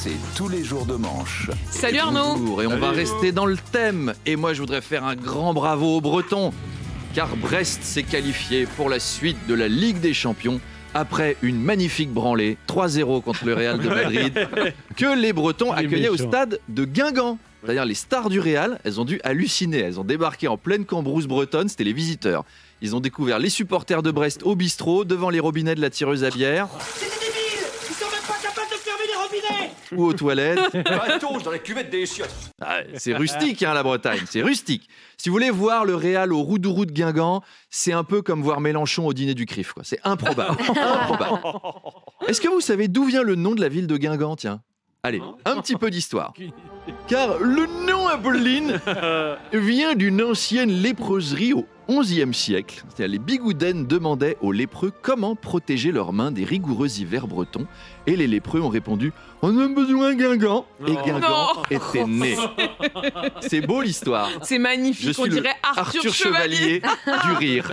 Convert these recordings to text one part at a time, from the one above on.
c'est tous les jours de manche. Salut Arnaud. Bonjour, et on va rester dans le thème. Et moi, je voudrais faire un grand bravo aux Bretons, car Brest s'est qualifié pour la suite de la Ligue des Champions après une magnifique branlée 3-0 contre le Real de Madrid que les Bretons accueillaient au stade de Guingamp. C'est-à-dire les stars du Real, elles ont dû halluciner. Elles ont débarqué en pleine Cambrousse bretonne, c'était les visiteurs. Ils ont découvert les supporters de Brest au bistrot, devant les robinets de la tireuse à bière. C'est des débiles! Ils sont même pas capables de fermer les robinets! Ou aux toilettes. Bateau dans la cuvette des chiottes! Ah, c'est rustique, hein, la Bretagne, c'est rustique. Si vous voulez voir le Real au Roudourou de Guingamp, c'est un peu comme voir Mélenchon au dîner du CRIF, quoi. C'est improbable. Improbable. Est-ce que vous savez d'où vient le nom de la ville de Guingamp, tiens ? Allez, un petit peu d'histoire. Car le nom Apolline vient d'une ancienne léproserie au XIe siècle. C'est-à-dire les bigoudaines demandaient aux lépreux comment protéger leurs mains des rigoureux hivers bretons. Et les lépreux ont répondu « On a besoin de Guingamp !» Et Guingamp était né. C'est beau l'histoire. C'est magnifique, Je suis on dirait Arthur Chevalier. du rire.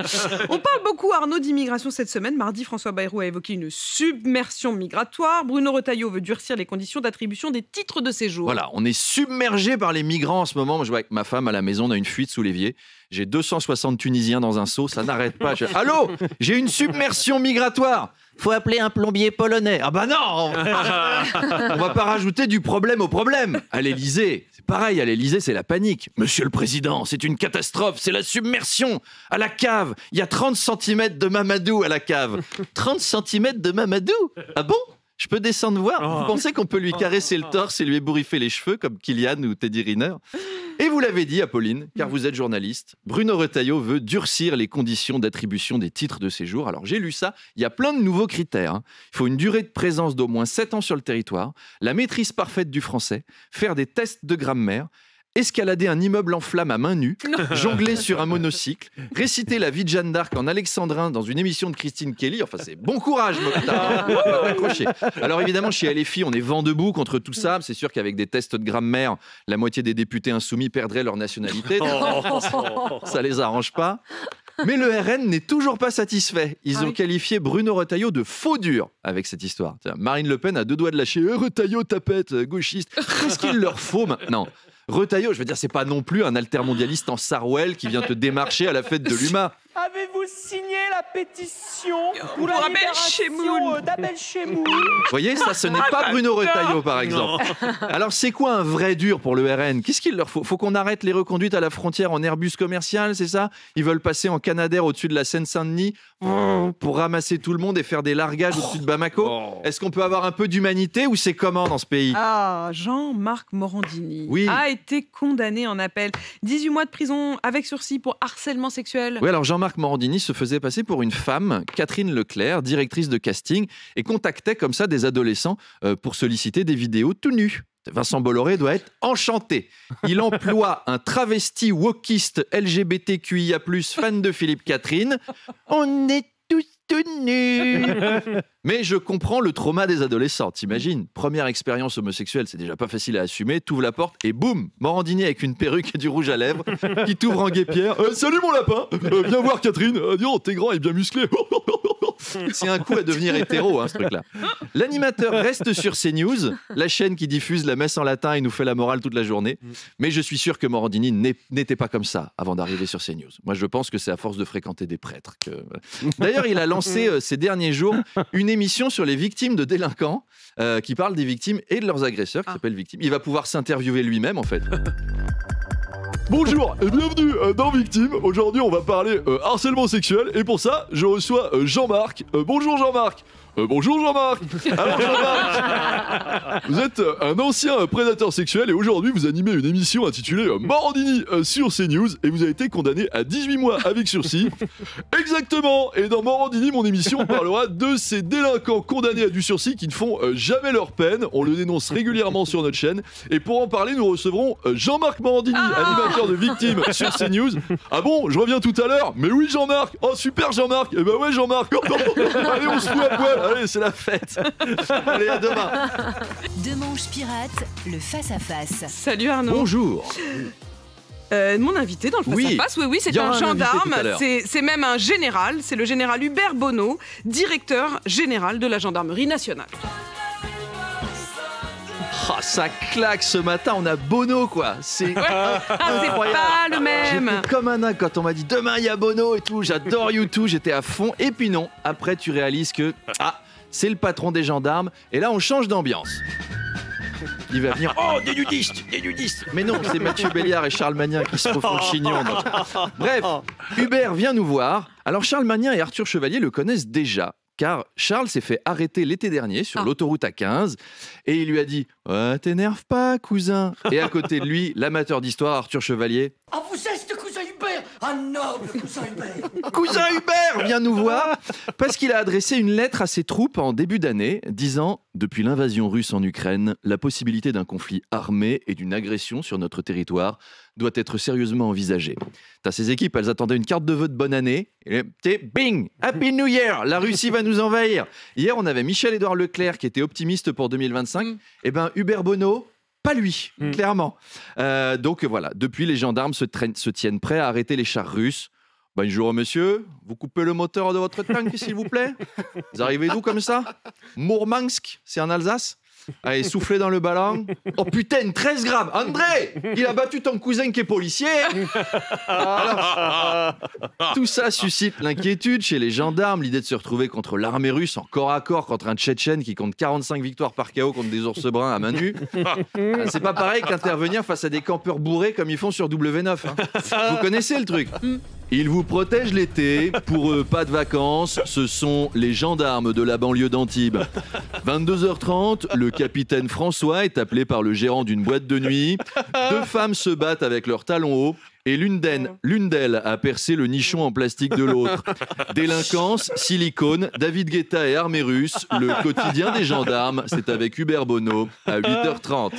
On parle beaucoup, Arnaud, d'immigration cette semaine. Mardi, François Bayrou a évoqué une submersion migratoire. Bruno Retailleau veut durcir les conditions d'attribution des titres de séjour. Voilà, on est submergé par les migrants en ce moment. Moi, je vois avec ma femme à la maison, on a une fuite sous l'évier. J'ai 260 Tunisiens dans un seau, ça n'arrête pas. Allô, j'ai une submersion migratoire. Faut appeler un plombier polonais. Ah bah non, on va pas rajouter du problème au problème. À l'Élysée, c'est pareil, à l'Élysée, c'est la panique. Monsieur le Président, c'est une catastrophe, c'est la submersion. À la cave, il y a 30 cm de Mamadou à la cave. 30 cm de Mamadou ? Ah bon ? Je peux descendre voir. Vous pensez qu'on peut lui caresser le torse et lui ébouriffer les cheveux comme Kylian ou Teddy Riner ? Et vous l'avez dit, Apolline, car vous êtes journaliste, Bruno Retailleau veut durcir les conditions d'attribution des titres de séjour. Alors j'ai lu ça, il y a plein de nouveaux critères. Il faut une durée de présence d'au moins 7 ans sur le territoire, la maîtrise parfaite du français, faire des tests de grammaire, escalader un immeuble en flammes à main nue, jongler sur un monocycle, réciter la vie de Jeanne d'Arc en alexandrin dans une émission de Christine Kelly. Enfin, c'est bon courage, Mokhtar. On va t'accrocher. Alors évidemment, chez LFI, on est vent debout contre tout ça. C'est sûr qu'avec des tests de grammaire, la moitié des députés insoumis perdraient leur nationalité. Ça les arrange pas. Mais le RN n'est toujours pas satisfait. Ils ont qualifié Bruno Retailleau de faux dur avec cette histoire. Marine Le Pen a 2 doigts de lâcher Retailleau tapette, gauchiste. Qu'est-ce qu'il leur faut maintenant ? Retailleau, je veux dire, c'est pas non plus un altermondialiste en Sarwell qui vient te démarcher à la fête de l'UMA. Avez-vous signé la pétition pour la Abel libération d'Abel Chemoul? Vous voyez, ça, ce n'est pas Bruno Retailleau, par exemple. Alors, c'est quoi un vrai dur pour le RN ? Qu'est-ce qu'il leur faut ? Faut qu'on arrête les reconduites à la frontière en Airbus commercial, c'est ça ? Ils veulent passer en Canadair au-dessus de la Seine-Saint-Denis pour ramasser tout le monde et faire des largages au-dessus de Bamako ? Est-ce qu'on peut avoir un peu d'humanité ou c'est comment dans ce pays ? Ah, Jean-Marc Morandini a été condamné en appel. 18 mois de prison avec sursis pour harcèlement sexuel. Oui, alors Jean-Marc Morandini se faisait passer pour une femme, Catherine Leclerc, directrice de casting, et contactait comme ça des adolescents pour solliciter des vidéos tout nus. Vincent Bolloré doit être enchanté. Il emploie un travesti wokiste LGBTQIA+, fan de Philippe Catherine. On est tous tout nus. Mais je comprends le trauma des adolescents, t'imagines ? Première expérience homosexuelle, c'est déjà pas facile à assumer. T'ouvres la porte et boum, Morandini avec une perruque et du rouge à lèvres qui t'ouvre en guêpière. Salut mon lapin, viens voir Catherine. Dis donc, t'es grand et bien musclé. C'est un coup à devenir hétéro, hein, ce truc-là. L'animateur reste sur CNews, la chaîne qui diffuse la messe en latin et nous fait la morale toute la journée. Mais je suis sûr que Morandini n'était pas comme ça avant d'arriver sur CNews. Moi, je pense que c'est à force de fréquenter des prêtres que... D'ailleurs, il a lancé ces derniers jours une émission sur les victimes de délinquants qui parle des victimes et de leurs agresseurs, qui s'appelle Victimes. Il va pouvoir s'interviewer lui-même, en fait. Bonjour et bienvenue dans Victime. Aujourd'hui, on va parler harcèlement sexuel et pour ça, je reçois Jean-Marc. Bonjour Jean-Marc. Bonjour Jean-Marc. Alors Jean-Marc, vous êtes un ancien prédateur sexuel et aujourd'hui vous animez une émission intitulée Morandini sur CNews et vous avez été condamné à 18 mois avec sursis. Exactement. Et dans Morandini, mon émission, on parlera de ces délinquants condamnés à du sursis qui ne font jamais leur peine. On le dénonce régulièrement sur notre chaîne. Et pour en parler, nous recevrons Jean-Marc Morandini, animateur de Victime sur CNews. Ah bon, je reviens tout à l'heure. Mais oui Jean-Marc. Oh super Jean-Marc. Eh ben ouais Jean-Marc. Allez, on se fout à poil. Allez, c'est la fête. Allez, à demain. Deux manches pirates, le face-à-face. Salut Arnaud. Bonjour. Mon invité dans le face-à-face, oui, c'est un gendarme, c'est même un général, c'est le général Hubert Bonneau, directeur général de la gendarmerie nationale. Oh, ça claque ce matin, on a Bono quoi. C'est incroyable. Pas le même. J'étais comme un âne quand on m'a dit demain il y a Bono et tout. J'adore U2, j'étais à fond. Et puis non, après tu réalises que c'est le patron des gendarmes. Et là on change d'ambiance. Il va venir. Oh, des nudistes. Mais non, c'est Mathieu Béliard et Charles Magnin qui se refont le chignon. Donc. Bref, Hubert vient nous voir. Alors Charles Magnin et Arthur Chevalier le connaissent déjà. Car Charles s'est fait arrêter l'été dernier sur l'autoroute A15 et il lui a dit « T'énerve pas, cousin !» Et à côté de lui, l'amateur d'histoire Arthur Chevalier. « Ah, vous êtes le cousin Hubert, un noble cousin Hubert !» Cousin Hubert vient nous voir parce qu'il a adressé une lettre à ses troupes en début d'année disant « Depuis l'invasion russe en Ukraine, la possibilité d'un conflit armé et d'une agression sur notre territoire doit être sérieusement envisagée. » Ces équipes, elles attendaient une carte de vœux de bonne année. Et bing, Happy New Year, la Russie va nous envahir. Hier, on avait Michel-Édouard Leclerc qui était optimiste pour 2025. Eh ben, Hubert Bono, pas lui, clairement. Donc voilà, depuis, les gendarmes se tiennent prêts à arrêter les chars russes. Bonjour monsieur, vous coupez le moteur de votre tank s'il vous plaît. Vous arrivez d'où comme ça? Mourmansk, c'est en Alsace? Allez, soufflez dans le ballon. Oh putain, 13 grammes. André, il a battu ton cousin qui est policier. Alors, tout ça suscite l'inquiétude chez les gendarmes, l'idée de se retrouver contre l'armée russe en corps à corps contre un Tchétchène qui compte 45 victoires par KO contre des ours bruns à main nue. C'est pas pareil qu'intervenir face à des campeurs bourrés comme ils font sur W9. Hein. Vous connaissez le truc. Ils vous protègent l'été, pour eux pas de vacances, ce sont les gendarmes de la banlieue d'Antibes. 22h30, le capitaine François est appelé par le gérant d'une boîte de nuit. 2 femmes se battent avec leurs talons hauts et l'une d'elles a percé le nichon en plastique de l'autre. Délinquance, silicone, David Guetta et armée russe, le quotidien des gendarmes, c'est avec Hubert Bono à 8h30.